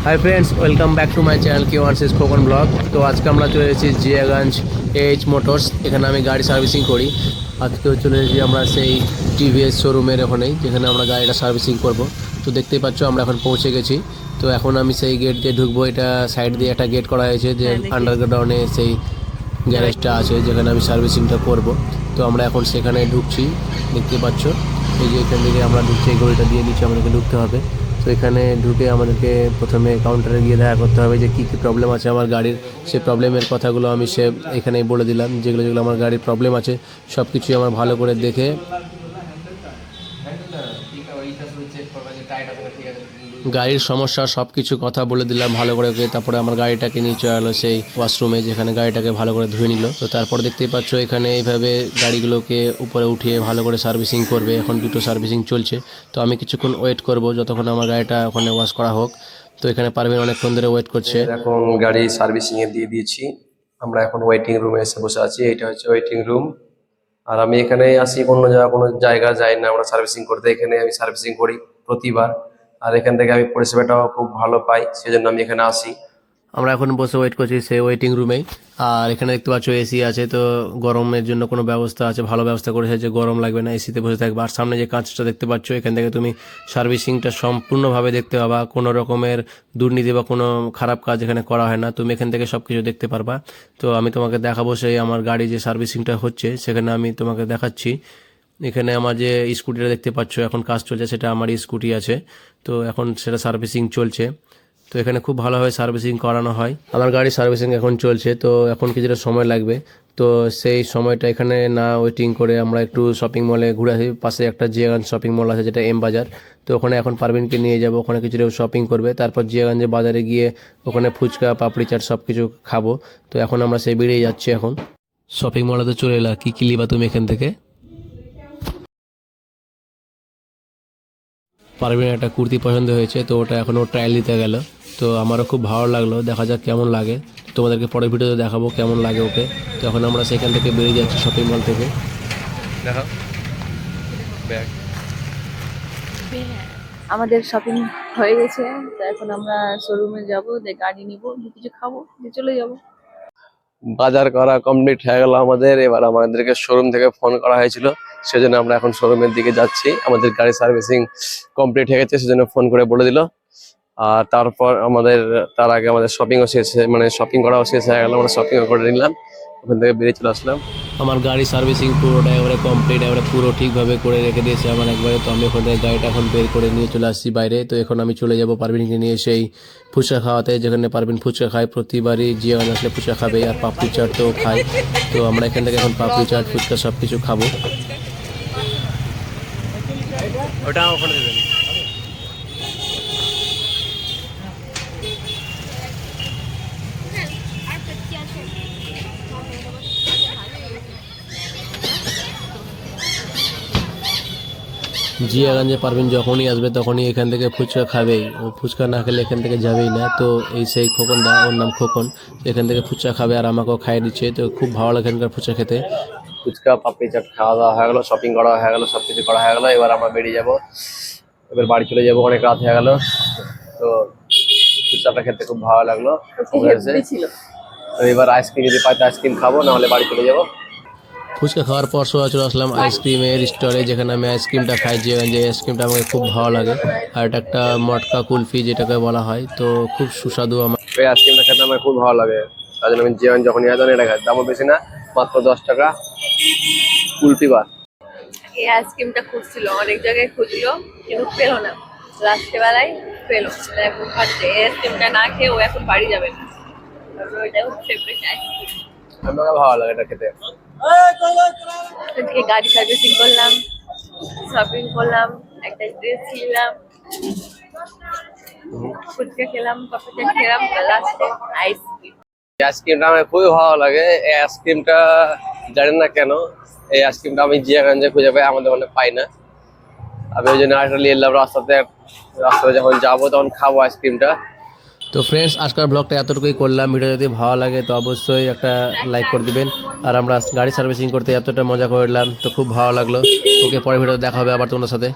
Hi friends, welcome back to my channel K1 Khokon blog. তো আজকে আমরা চলে এসেছি জিয়াগঞ্জ এইচ মোটরস। এখানে আমি গাড়ি সার্ভিসিং করি। আজকেও চলে এসেছি আমরা সেই টিভিএস শোরুমের ওখানেই, যেখানে আমরা গাড়িটা সার্ভিসিং করব। তো দেখতেই পাচ্ছ আমরা এখন পৌঁছে গেছি। তো এখন আমি সেই গেট দিয়ে ঢুকবো। এটা সাইড দিয়ে একটা গেট করা হয়েছে, যে আন্ডারগ্রাউন্ডে সেই গ্যারেজটা আছে যেখানে আমি সার্ভিসিংটা করব। তো আমরা এখন সেখানে ঢুকছি, দেখতে পাচ্ছ। এই যে এখান থেকে আমরা ঢুকছি, এই গলিটা দিয়ে নিচে আমাদেরকে ঢুকতে হবে। তো এখানে ঢুকে আমাদেরকে প্রথমে কাউন্টারে গিয়ে দেখা করতে হবে যে কী কী প্রবলেম আছে আমার গাড়ির। সেই প্রবলেমের কথাগুলো আমি এখানেই বলে দিলাম, যেগুলো যেগুলো আমার গাড়ির প্রবলেম আছে সব কিছুই আমার ভালো করে দেখে গাড়ির সমস্যা সব কিছু কথা বলে দিলাম ভালো করে। তারপরে আমার গাড়িটাকে নিয়ে চলে এলো সেই ওয়াশরুমে, যেখানে গাড়িটাকে ভালো করে ধুয়ে নিল। তো তারপর দেখতেই পাচ্ছ এখানে এইভাবে গাড়িগুলোকে উপরে উঠিয়ে ভালো করে সার্ভিসিং করবে। এখন দুটো সার্ভিসিং চলছে। তো আমি কিছুক্ষণ ওয়েট করব যতক্ষণ আমার গাড়িটা ওখানে ওয়াশ করা হোক। তো এখানে পারবেন অনেকক্ষণ ধরে ওয়েট করছে। এখন গাড়ি সার্ভিসিং এ দিয়ে দিয়েছি। আমরা এখন ওয়েটিং রুমে এসে বসে আছি। এটা হচ্ছে ওয়েটিং রুম। আর আমি এখানে আসি, কোনো জায়গা যাই না আমরা সার্ভিসিং করতে। এখানে আমি সার্ভিসিং করি প্রতিবার। আর এখান থেকে আমি পরিষেবাটাও খুব ভালো পাই, সেজন্য আমি এখানে আসি। আমরা এখন বসে ওয়েট করছি সেই ওয়েটিং রুমেই। আর এখানে দেখতে পাচ্ছ এসি আছে, তো গরমের জন্য কোনো ব্যবস্থা আছে, ভালো ব্যবস্থা করেছে যে গরম লাগবে না, এসিতে বসে থাকবে। আর সামনে যে কাঁচটা দেখতে পাচ্ছ, এখান থেকে তুমি সার্ভিসিংটা সম্পূর্ণভাবে দেখতে পাবা। কোনো রকমের দুর্নীতি বা কোনো খারাপ কাজ এখানে করা হয় না, তুমি এখান থেকে সব কিছু দেখতে পারবা। তো আমি তোমাকে দেখাবো সেই আমার গাড়ি যে সার্ভিসিংটা হচ্ছে, সেখানে আমি তোমাকে দেখাচ্ছি। এখানে আমার যে স্কুটিটা দেখতে পাচ্ছ এখন কাজ চলছে, সেটা আমারই স্কুটি আছে। তো এখন সেটা সার্ভিসিং চলছে। তো এখানে খুব ভালোভাবে সার্ভিসিং করানো হয়। আমার গাড়ি সার্ভিসিং এখন চলছে, তো এখন কিছুটা সময় লাগবে। তো সেই সময়টা এখানে না ওয়েটিং করে আমরা একটু শপিং মলে ঘুরে আসি। পাশে একটা জিয়াগঞ্জ শপিং মল আছে, যেটা এম বাজার। তো ওখানে এখন পারভিনকে নিয়ে যাব, ওখানে কিছুটা শপিং করবে। তারপর জিয়াগঞ্জে বাজারে গিয়ে ওখানে ফুচকা, পাপড়ি চাট সব কিছু খাবো। তো এখন আমরা সেই বেরিয়ে যাচ্ছি। এখন শপিং মলে তো চলে এলাম। কী নিবা তুমি এখান থেকে? পারভিনের একটা কুর্তি পছন্দ হয়েছে, তো ওটা এখন ও ট্রায়াল দিতে গেল। তো আমারও খুব ভালো লাগলো, দেখা যাক কেমন লাগে। তোমাদেরকে পরের ভিডিওতে দেখাবো কেমন লাগে ওকে। তো এখন আমরা সেখান থেকে বেরিয়ে যাচ্ছি শপিং মল থেকে। আমাদের শপিং হয়ে গেছে। তো এখন আমরা শোরুমে যাব, গাড়ি নিব, কিছু খাবো, দিয়ে চলে যাব। বাজার করা কমপ্লিট হয়ে গেল আমাদের। এবার আমাদেরকে শোরুম থেকে ফোন করা হয়েছিল, সেজন্য আমরা এখন শোরুমের দিকে যাচ্ছি। আমাদের গাড়ি সার্ভিসিং কমপ্লিট হয়ে গেছে, সেজন্য ফোন করে বলে দিল। আর তারপর তার আগে আমাদের শপিংও শেষ, মানে শপিং করাও শেষ হয়ে গেল। আমরা শপিংও করে নিলাম, ওখান থেকে বেরিয়ে চলে আসলাম। আমার গাড়ি সার্ভিসিং পুরোটা এবারে কমপ্লিট, এবারে পুরো ঠিকভাবে করে রেখে দিয়েছে আমার একবারে। তো আমি ওখান থেকে গাড়িটা এখন বের করে নিয়ে চলে আসছি বাইরে। তো এখন আমি চলে যাব পারভিনকে নিয়ে সেই ফুচকা খাওয়াতে, যেখানে পারভিন ফুচকা খায় প্রতিবারই। জিয়াগঞ্জ আসলে ফুচকা খাবে, আর পাপড়ি চাট তো খাই। তো আমরা এখান থেকে এখন পাপড়ি চাট, ফুচকা সব কিছু খাবো। ওটা ওখানে দেবেন। জিয়াগঞ্জে পারভিন যখনই আসবে তখনই এখান থেকে ফুচকা খাবেই। ও ফুচকা না খেলে এখান থেকে যাবেই না। তো এই সেই খোকন দা, ওর নাম খোকন, এখান থেকে ফুচকা খাবে আর আমাকেও খাইয়ে দিচ্ছে। তো খুব ভালো লাগে এখানকার ফুচকা খেতে। ফুচকা, পাপড়ি চাট খাওয়া দাওয়া হয়ে গেলো, শপিং করা হয়ে গেলো, সবকিছু করা হয়ে গেলো। এবার আমরা বেরিয়ে যাব, এবার বাড়ি চলে যাব। অনেক রাত হয়ে গেল। তো ফুচকাটা খেতে খুব ভালো লাগলো। তো এবার আইসক্রিম যদি পাই তো আইসক্রিম খাবো, না হলে বাড়ি চলে যাবো। ফুচকা খাওয়ার পর চলে আসলাম আইসক্রিমের স্টলে, যেখানে আমি আইসক্রিমটা খাই। জিয়াগঞ্জে আইসক্রিমটা আমাকে খুব ভালো লাগে। আর এটা একটা মটকা কুলফি যেটাকে বলা হয়, তো খুব সুস্বাদু। আমার এই আইসক্রিমটা খেতে আমার খুব ভালো লাগে, তার জন্য আমি যখনই আসেন এটা খাই। দামও বেশি না, মাত্র 10 টাকা কুলফি বার। এই আইসক্রিমটা খুঁজছিল, অনেক জায়গায় খুঁজলো কিন্তু পেলো না। লাস্টে বেলায় পেলো। এখন ভাবছে এই আইসক্রিমটা না খেয়ে ও এখন বাড়ি যাবে না। ওইটা হচ্ছে ফেভারিট আইসক্রিম। আমাকে ভালো লাগে এটা খেতে। আজকে গাড়ি সার্ভিসিং করলাম, শপিং করলাম, একটা ড্রেস কিনলাম, ফুচকা খেলাম, পাপড়ি চাট খেলাম, লাস্টে আইসক্রিম। এই আইসক্রিমটা আমার খুবই ভালো লাগে। এই আইসক্রিমটা জানি না কেন, এই আইসক্রিমটা আমি জিয়াগঞ্জে খুঁজে পাই, আমাদের ওখানে পাই না। আমি ওই জন্য আরেকটা নিয়ে এলাম। রাস্তাতে যখন যাবো তখন খাবো আইসক্রিমটা। তো ফ্রেন্ডস, আজকের ব্লগটা এতটুকুই করলাম। ভিডিও যদি ভালো লাগে তো অবশ্যই একটা লাইক করে দিবেন। আর আমরা গাড়ি সার্ভিসিং করতে এতটা মজা করলাম, তো খুব ভালো লাগলো। ওকে, পরের ভিডিওতে দেখা হবে আবার তোমাদের সাথে।